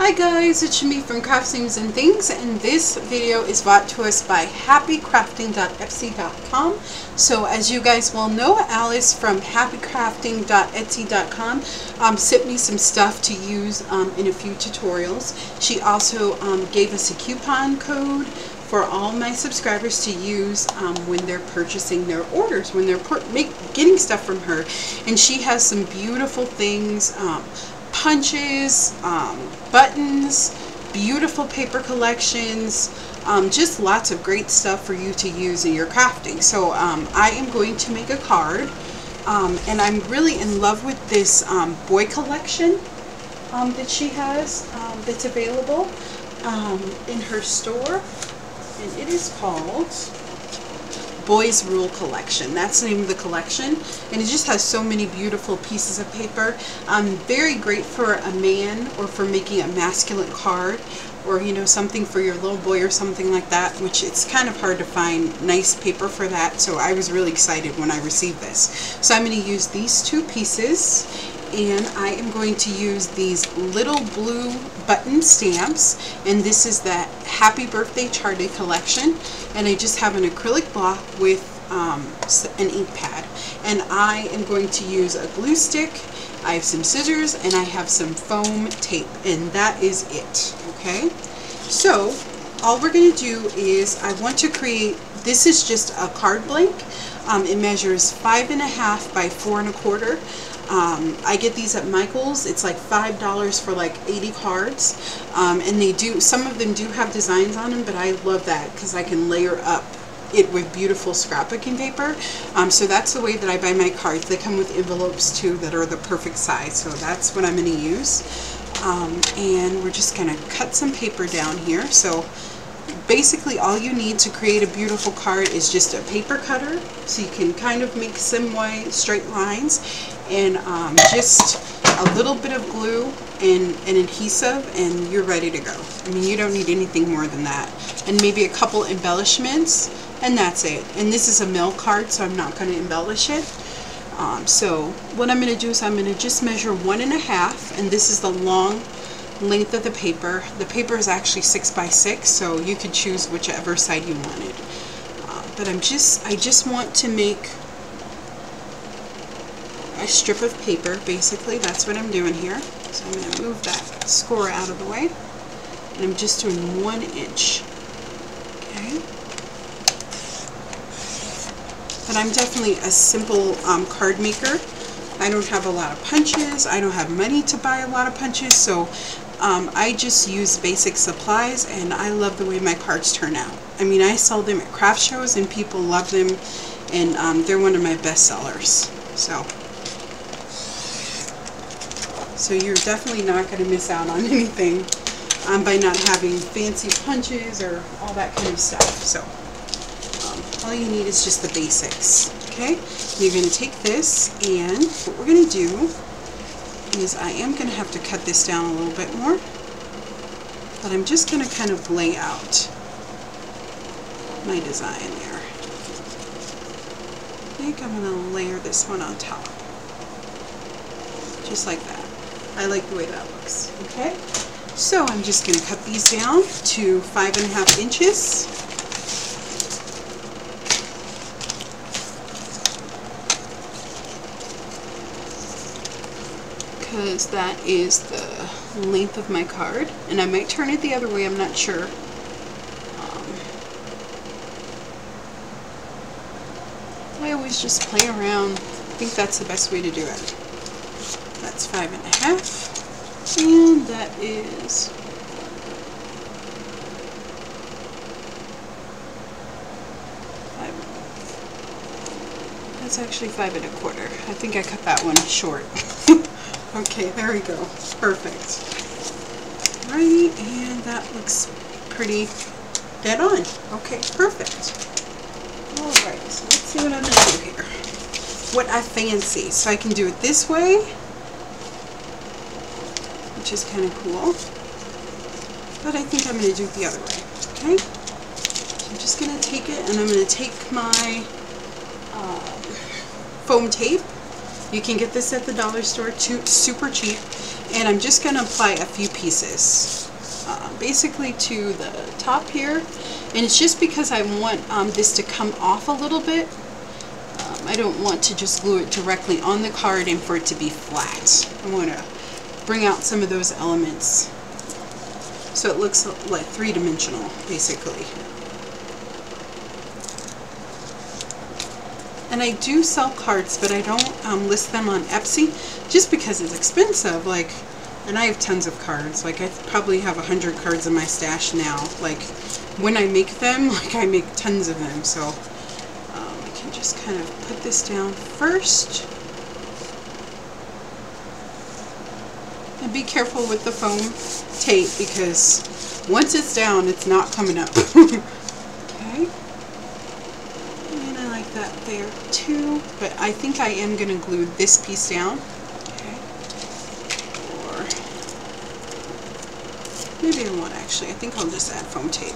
Hi guys, it's me from Crafts Things and Things, and this video is brought to us by happycrafting.etsy.com. So as you guys well know, Alice from happycrafting.etsy.com sent me some stuff to use in a few tutorials. She also gave us a coupon code for all my subscribers to use when they're purchasing their orders, when they're getting stuff from her. And she has some beautiful things, punches, buttons, beautiful paper collections, just lots of great stuff for you to use in your crafting. So I am going to make a card, and I'm really in love with this boy collection that she has that's available in her store, and it is called Boys Rule Collection. That's the name of the collection, and it just has so many beautiful pieces of paper. Very great for a man, or for making a masculine card, or you know, something for your little boy or something like that, which it's kind of hard to find nice paper for that. So I was really excited when I received this. So I'm going to use these two pieces, and I am going to use these little blue button stamps, and this is the Happy Birthday Charted collection, and I just have an acrylic block with an ink pad, and I am going to use a glue stick. I have some scissors, and I have some foam tape, and that is it. Okay, so all we're going to do is, I want to create, this is just a card blank. It measures 5.5 by 4 1/4. I get these at Michael's. It's like $5 for like 80 cards, and they do, some of them do have designs on them, but I love that because I can layer up it with beautiful scrapbooking paper. So that's the way that I buy my cards. They come with envelopes too that are the perfect size, so that's what I'm going to use. And we're just going to cut some paper down here. So basically all you need to create a beautiful card is just a paper cutter, so you can kind of make some straight lines, and just a little bit of glue and an adhesive, and you're ready to go. I mean, you don't need anything more than that, and maybe a couple embellishments, and that's it. And this is a mail card, so I'm not going to embellish it. So what I'm going to do is I'm going to just measure 1.5, and this is the long length of the paper. The paper is actually 6 by 6, so you could choose whichever side you wanted. But I just want to make a strip of paper, basically. That's what I'm doing here. So I'm going to move that score out of the way, and I'm just doing 1 inch. Okay. But I'm definitely a simple card maker. I don't have a lot of punches. I don't have money to buy a lot of punches, so I just use basic supplies, and I love the way my cards turn out. I mean, I sell them at craft shows, and people love them, and they're one of my best sellers. So you're definitely not going to miss out on anything by not having fancy punches or all that kind of stuff. So all you need is just the basics. Okay, you're going to take this, and what we're going to do is, I am going to have to cut this down a little bit more, but I'm just going to kind of lay out my design there. I think I'm going to layer this one on top, just like that. I like the way that looks. Okay, so I'm just going to cut these down to 5.5 inches. Because that is the length of my card, and I might turn it the other way, I'm not sure. I always just play around. I think that's the best way to do it. That's 5.5, and that is 5. That's actually 5 1/4. I think I cut that one short. Okay, there we go. Perfect. Alrighty, and that looks pretty dead on. Okay, perfect. Alright, so let's see what I'm going to do here. What I fancy. So I can do it this way, which is kind of cool. But I think I'm going to do it the other way. Okay? So I'm just going to take it, and I'm going to take my foam tape. You can get this at the dollar store too, super cheap, And I'm just going to apply a few pieces, basically to the top here. And it's just because I want this to come off a little bit. I don't want to just glue it directly on the card and for it to be flat. I want to bring out some of those elements so it looks like three-dimensional, basically. And I do sell cards, but I don't list them on Etsy just because it's expensive. Like, and I have tons of cards. Like, I probably have 100 cards in my stash now. Like, when I make them, like, I make tons of them. So I can just kind of put this down first. And be careful with the foam tape because once it's down, it's not coming up. Okay. And I like that there too. But I think I am going to glue this piece down. Okay. Or maybe I won't actually. I think I'll just add foam tape.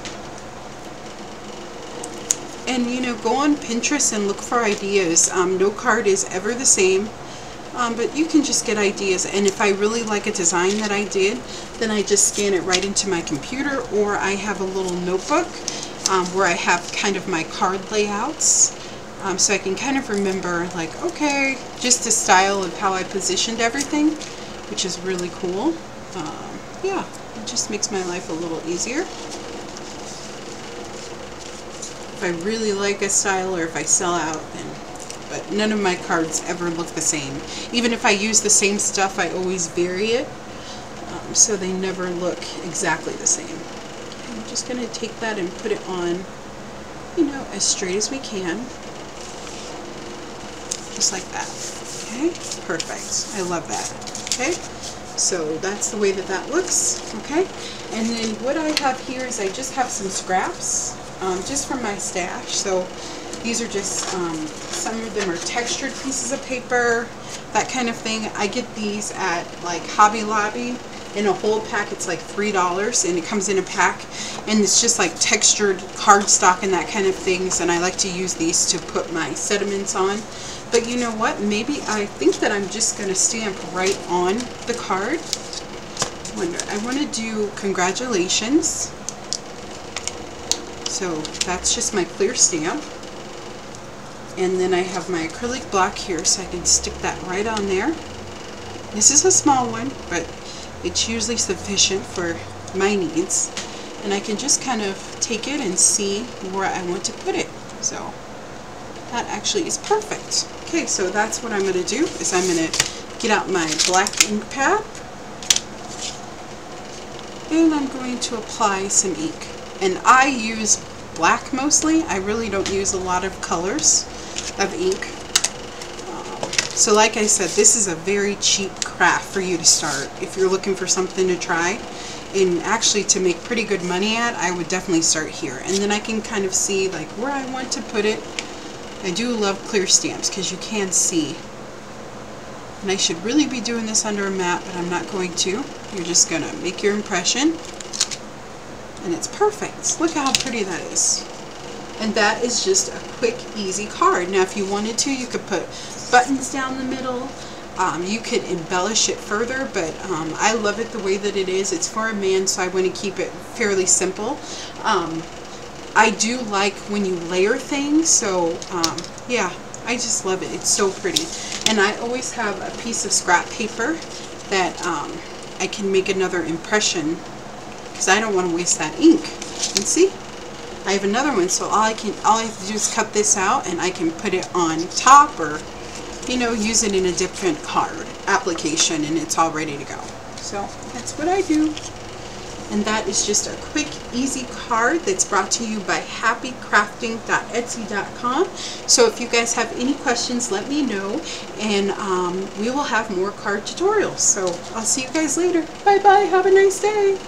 And you know, go on Pinterest and look for ideas. No card is ever the same. But you can just get ideas, and if I really like a design that I did, then I just scan it right into my computer, or I have a little notebook where I have kind of my card layouts, so I can kind of remember, like, okay, just the style of how I positioned everything, which is really cool. Yeah, it just makes my life a little easier. If I really like a style, or if I sell out, then but none of my cards ever look the same. Even if I use the same stuff, I always vary it, so they never look exactly the same. Okay, I'm just going to take that and put it on, you know, as straight as we can. Just like that. Okay, perfect. I love that. Okay, so that's the way that that looks. Okay, and then what I have here is I just have some scraps, just from my stash. So these are just, some of them are textured pieces of paper, that kind of thing. I get these at like Hobby Lobby. In a whole pack, it's like $3, and it comes in a pack, and it's just like textured cardstock and that kind of things, and I like to use these to put my sediments on. But you know what? Maybe I think that I'm just going to stamp right on the card. I want to do congratulations. So that's just my clear stamp. And then I have my acrylic block here, so I can stick that right on there. This is a small one, but it's usually sufficient for my needs. And I can just kind of take it and see where I want to put it. So that actually is perfect. Okay, so that's what I'm going to do, is I'm going to get out my black ink pad. And I'm going to apply some ink. And I use black mostly. I really don't use a lot of colors of ink. So like I said, this is a very cheap craft for you to start. If you're looking for something to try and actually to make pretty good money at, I would definitely start here. And then I can kind of see like where I want to put it. I do love clear stamps because you can see. And I should really be doing this under a mat, but I'm not going to. You're just going to make your impression. And it's perfect. Look how pretty that is. And that is just a quick, easy card. Now, if you wanted to, you could put buttons down the middle. You could embellish it further, but I love it the way that it is. It's for a man, so I want to keep it fairly simple. I do like when you layer things, so yeah, I just love it. It's so pretty. And I always have a piece of scrap paper that I can make another impression, because I don't want to waste that ink. And see? I have another one, so all I have to do is cut this out, and I can put it on top, or, you know, use it in a different card application, and it's all ready to go. So that's what I do. And that is just a quick, easy card that's brought to you by happycrafting.etsy.com. So if you guys have any questions, let me know, and we will have more card tutorials. So I'll see you guys later. Bye bye. Have a nice day.